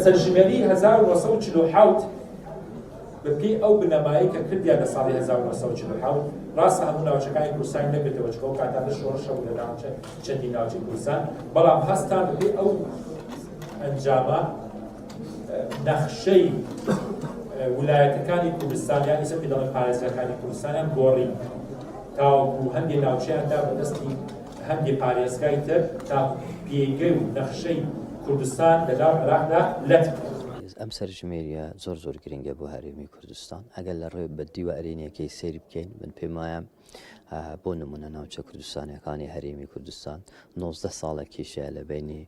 سەرژمێری 1940 بەپێی ئەو بنەمایی کە کردیان لە ساڵی 1940 ڕاستە هەموو ناوچەکانی کوردستان نەبێتەوە چکە ئەو کاتانە شۆڕشە بوو لە چەندی ناوچەی کوردستان، بەڵام هەستان بەپێی ئەو ئەنجامە نەخشەی ویلایەتەکانی کوردستان یان ئیسە پێداڵی پارێزگاکانی کوردستانیان گۆڕی تاوەکو هەندێک ناوچەیاندا بەدەستی هەندێک پارێزگای تر تا پێگەی و نەخشەی کوردستان لەناو عێراقدا لەت ئەم سەرژمێریە زۆر گرنگە بۆ هەرێمی کوردستان. ئەگەر لە ڕێ بە دیوەرێنیەکەی سەیری بکەین من پێم وایە بۆ نمونە ناوچە کوردستانیەکانی هەرێمی کوردستان 19 ساڵە کێشەیە لە بینی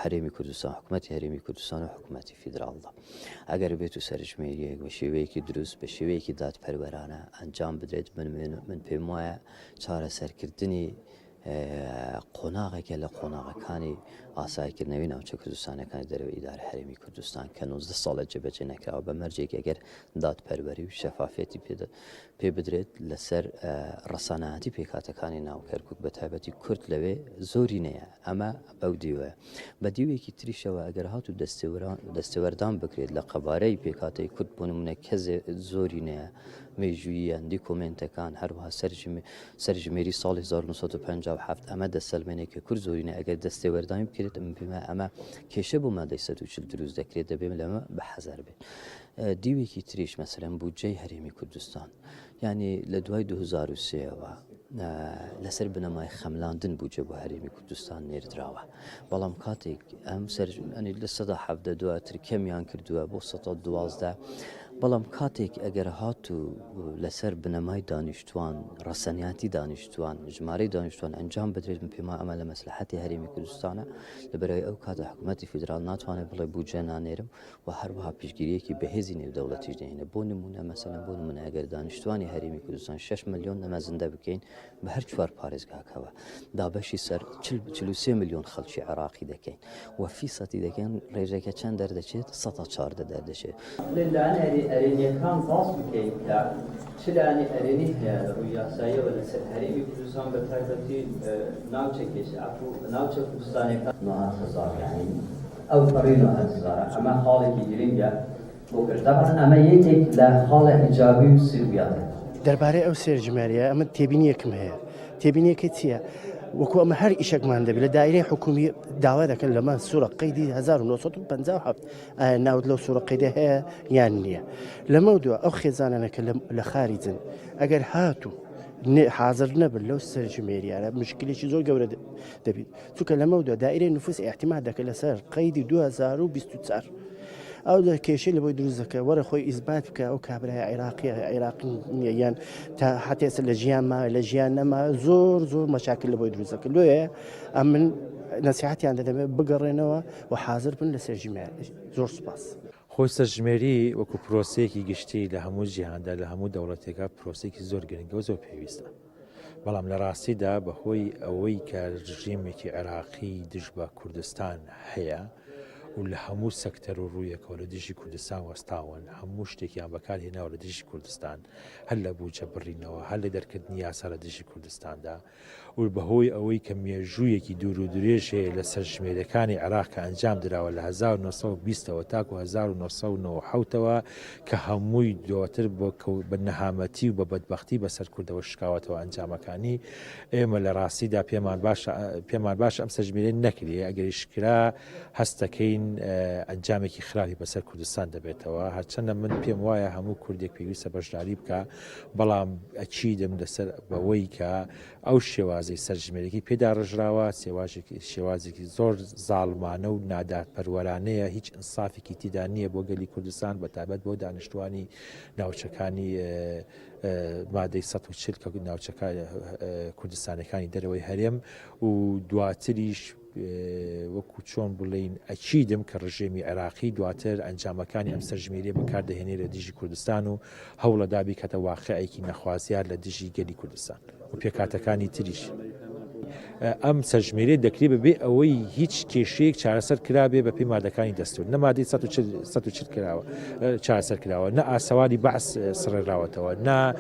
هەرێمی کوردستان، حکوومەتی هەرێمی کوردستان و حکوومەتی فیدراڵدا. ئەگەر بێت و سەرژمێریەک بە شێوەیەکی دروست بە شێوەیەکی دادپەروەرانە ئەنجام بدرێت من پێم وایە چارەسەرکردنی قۆناغێکە لە قۆناغەکانی ئاساییکردنەوەی ناوچە کوردستانەکانی دەرەوەی ئیدارە هەرێمی کوردستان کە 19 ساڵە جێبەجێ نەکراوە بە مەرجێک ئەگەر دادپەروەری و شەفافێتی پێ بدرێت لەسەر ڕەسانەتی پێکاتەکانی ناو کەرکووک بە تایبەتی کورد لەوێ زۆری نەیە. ئەمە بەو دیوەیە. بە دیوێکی تریشەوە ئەگەر هاتو دەستێوەردان بکرێت لە قەبارەی پێکاتەی کورد بۆ نمونە کەس زۆری نەیە، مێژوویە دیکۆمنتەکان هەروەها سەرژمێری ساڵی 1957 ئەمە دەسەلمێنێکە کورد زۆرینە ئەگەر دەستێوەردانی بکرێت پێمە ئەمە کێشە بۆ مادەی 140 دروست دەکرێت دەبێت لەمە بە حەزار بێت. دیوێکی تریش مەسەلەن بودجەی هەرێمی کوردستان، یعنی لە دوای 2003ەوە لەسەر بنەمای خەملاندن بودجە بۆ هەرێمی کوردستان نێردراوە، بەڵام کاتێک ئەم لە 170 دواتر کەمیان کردووە بۆ 112، بەڵام کاتێک ئەگەر هات و لەسەر بنەمای دانیشتوان ڕەسەنیاتی دانیشتوان ژمارەی دانیشتوان ئەنجام بدرێت من پێما ئەمە لە مەسلحەتی هەرێمی کوردستانە لەبەرەوەی ئەو کاتە حکوومەتی فیدرال ناتوانێت بڵێ بودجە نانێرم و هەروەها پیشگیریەکی بەهێزی نێودەوڵەتیش دێنێ. بۆ نمونە مەسەلەن بۆ نمونە ئەگەر دانیشتوانی هەرێمی کوردستان 6 ملیۆن نەمەزەندە بکەین بە هەر چوار پارێزگاکەوە دابەشی سەر 43 ملیۆن خەڵکی عێراقی دەکەین و فیسەتی دەکەین ڕێژێکە چەند دەردەچێت 114 دەردەچێت. ئەرێنیەکان باس بکەین کە چ لایەنی ئەرێنی هەیە لە ڕووی یاساییەوە لەسەر هەرێمی کوردستان بە تایبەتی ناوچەکێشە ناوچە کوردستانەکان 9,000 یعنی ئەو پەڕی 9,000 ئەمە خاڵێکی گرنگە بۆ کردەبان ئەمە یەکێک لە خاڵە ئیجابی و سلبیاتە. دەربارەی ئەو سێرژمێریە ئەمە تێبینیەکم هەیە. تێبینیەکە چییە؟ وەکو ئەمە هەر ئیشێکمان دەبێت لە دایرەی حکومی داوا دەکەن لەمە سوورە قەیدی 1957 ناوت لەو سوورە قەیدە هەیە یان نییە. لەمە دووە ئەو خێزانانەکە لە خارجن ئەگەر هاتوو حاضر نەبن لەو سەرژمێریانە مشکلێکی زۆر گەورە دەبێت، چونکە لەمە دووە دایرەی نفوس احتیمال دەکەن لەسەر قەیدی 2024 ئەو کێشەی لە بۆی دروست دەکە وەرە خۆی ئیزبات بکە ئەو کابرای عێراقی نییە یان تا هەتێسە لە ژیان ما لە ژیان نەما زۆر مەشاکل لە بۆی دروست دەکە. لێە ئەم من نەسیحەتیان دەدەبێت بگەڕێنەوە و حاضر بن لە سەرژمێری. زۆر سوپاس. خۆی سەرژمێری وەکو پرۆسەیەکی گشتی لە هەموو جیهاندا لە هەموو دەوڵەتێکە پرۆسێکی زۆر گرنگە و زۆر پێویستە، بەڵام لە ڕاستیدا بەهۆی ئەوەی کە ڕژیمێکی عێراقی دژ بە کوردستان هەیە و لە هەموو سەکتەر و ڕوویەکەوە لە دژی کوردستان وەستاون هەموو شتێکیان بەکارهێناوە لە دژی کوردستان، هەر لە بووجە بڕینەوە هەر لە دەرکردنی یاسا لە دژی کوردستاندا و بەهۆی ئەوەی کە مێژوویەکی دوور و درێژەیە لە سەرژمێریەکانی عێراق کە ئەنجام درراوە لە 1920ەوە تاکو 1990ەوە کە هەمووی دواتر بە نەهامەتی و بە بەدبەختی بەسەر کوردەوە شکاوەتەوە ئەنجامەکانی ئێمە لە ڕاستیدا پێمان باش ئەم سەرژمێری نەکرێ ئەگەریشکرا هەستەکەین ئەنجامێکی خراپی بەسەر کوردستان دەبێتەوە. هەرچەندە من پێم وایە هەموو کوردێک پێویستە بەشداری بکە، بەڵام ئەچیدم لەسەر بەوەی کە ئەو شێوازەی سەرژمێرێکی پێدا ڕژراوە شێوازێکی زۆر زاڵمانە و نادارپەروەرانەیە، هیچ ئینسافێکی تیدا نییە بۆ گەلی کوردستان بە تایبەت بۆ دانیشتوانی ناوچەکانی مادەی 140 کە ناوچەکە کوردستانەکانی دەرەوەی هەرێم و دواتریش وەکو چۆن بڵین ئەچیدم کە ڕژێمی عێراقی دواتر ئەنجامەکانی ئەم سەرژمێریە بەکاردەهێنێ لە دژی کوردستان و هەوڵە دابی کەتە واقعەیەکی نەخوازیار لە دژی گەلی کوردستان و پێکاتەکانی تریش. ئەم سەرژمێرێ دەکرێت بەبێ ئەوەی هیچ کێشەیەک چارەسەر کرابێ بە پێی مادەکانی دەستور نەمادەی 140 کراوە چارەسەر کراوە نە ئاسەواری بەعس سڕێراوەتەوە نا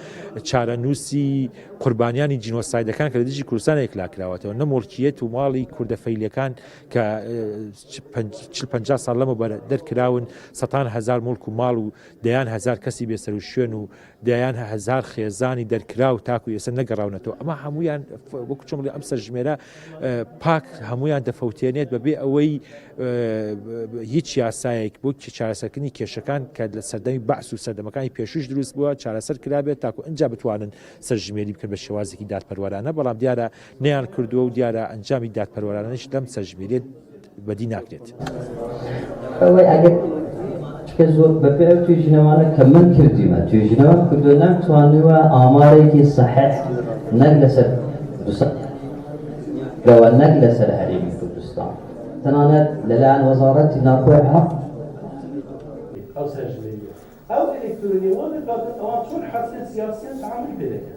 چارەنووسی قوربانیانی جینۆسایدەکان کە لە دژی کوردستان ئێکلا کراوەتەوە نە مڵکیەت و ماڵی کوردەفەیلەکان کە 50 ساڵ لەمەوبەر دەرکراون سەتان هەزار مڵک و ماڵ و دەیان هەزار کەسی بێسەر و شوێن و دەیان هەزار خێزانی دەرکرا و تاکو ئێستا نەگەڕاونەتەوە ئەمە هەمویان وەکو چۆمڵی ئەم سەرژمێرە پاک هەمویان دەفەوتێنێت بەبێ ئەوەی هیچ یاسایەک بۆ چارەسەرکردنی کێشەکان کە لە سەردەمی بەعس و سەردەمەکانی پێشوش دروست بووە چارەسەر کرابێت تاکو ئەنجا بتوانن سەرژمێری بکەن بە شێوازێکی دادپەروەرانە بەڵام دیارە نەیان کردووە و دیارە ئەنجامی دادپەروەرانەش لەم سەرژمێرێت بەدی ناکرێت. زۆر بەپێ ئەو توێژینەوانە کە من کردیمە توێژینەوە کردو نەمتوانیوە ئامارێکی سەحح نەک لەسەر کوردستانەوە نەک لەسەر هەرێمی کوردستان تەنانەت لەلایەن وەزارەتی ناوخۆی حەق ئەو سەرژمێریە ئەو ئەلکترۆنیەوە دەکات ئەوان چۆن حەسێن سیاسیان تعامل پێ دەکەن